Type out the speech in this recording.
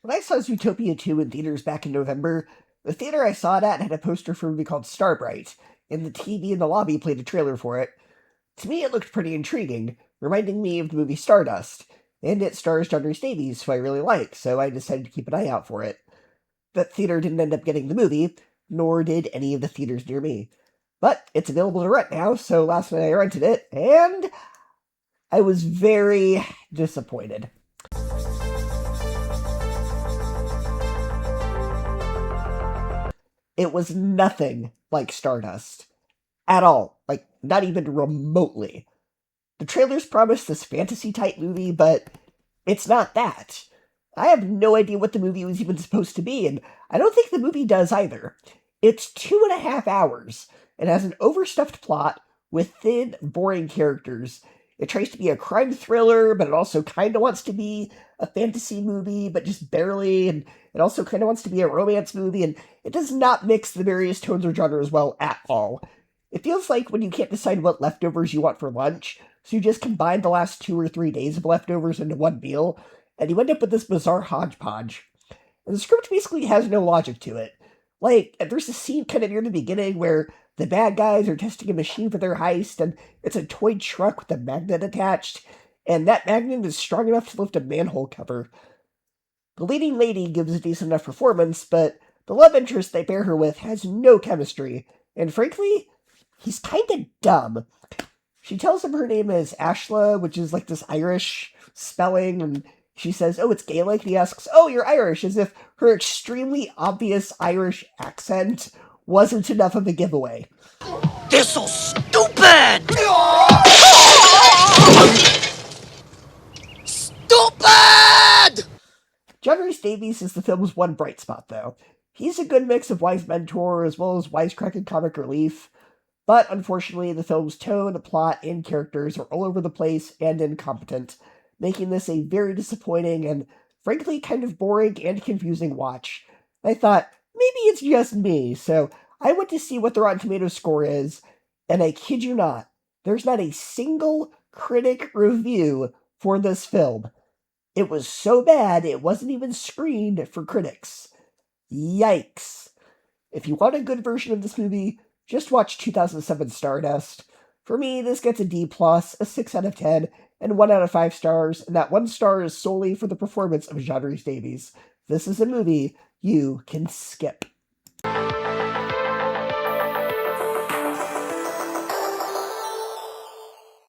When I saw Zootopia 2 in theaters back in November, the theater I saw it at had a poster for a movie called Starbright, and the TV in the lobby played a trailer for it. To me, it looked pretty intriguing, reminding me of the movie Stardust, and it stars Rhys Davies, who I really like, so I decided to keep an eye out for it. That theater didn't end up getting the movie, nor did any of the theaters near me. But it's available to rent now, so last night I rented it, and I was very disappointed. It was nothing like Stardust. At all. Like, not even remotely. The trailers promised this fantasy type movie, but it's not that. I have no idea what the movie was even supposed to be, and I don't think the movie does either. It's 2.5 hours. It has an overstuffed plot with thin, boring characters. It tries to be a crime thriller, but it also kind of wants to be a fantasy movie, but just barely, and it also kind of wants to be a romance movie, and it does not mix the various tones or genres well at all. It feels like when you can't decide what leftovers you want for lunch, so you just combine the last 2 or 3 days of leftovers into one meal, and you end up with this bizarre hodgepodge. And the script basically has no logic to it. Like, there's a scene kind of near the beginning where the bad guys are testing a machine for their heist, and it's a toy truck with a magnet attached, and that magnet is strong enough to lift a manhole cover. The leading lady gives a decent enough performance, but the love interest they pair her with has no chemistry, and frankly, he's kinda dumb. She tells him her name is Ashla, which is like this Irish spelling, and she says, "Oh, it's Gaelic," and he asks, "Oh, you're Irish," as if her extremely obvious Irish accent wasn't enough of a giveaway. They're so stupid! Stupid! Rhys Davies is the film's one bright spot, though. He's a good mix of wise mentor as well as wisecracking comic relief, but unfortunately, the film's tone, plot, and characters are all over the place and incompetent, making this a very disappointing and, frankly, kind of boring and confusing watch. I thought, maybe it's just me, so I went to see what the Rotten Tomatoes score is, and I kid you not, there's not a single critic review for this film. It was so bad it wasn't even screened for critics. Yikes. If you want a good version of this movie, just watch 2007 Stardust. For me, this gets a D+, a 6 out of 10, and 1 out of 5 stars, and that 1 star is solely for the performance of Rhys Davies. This is a movie you can skip.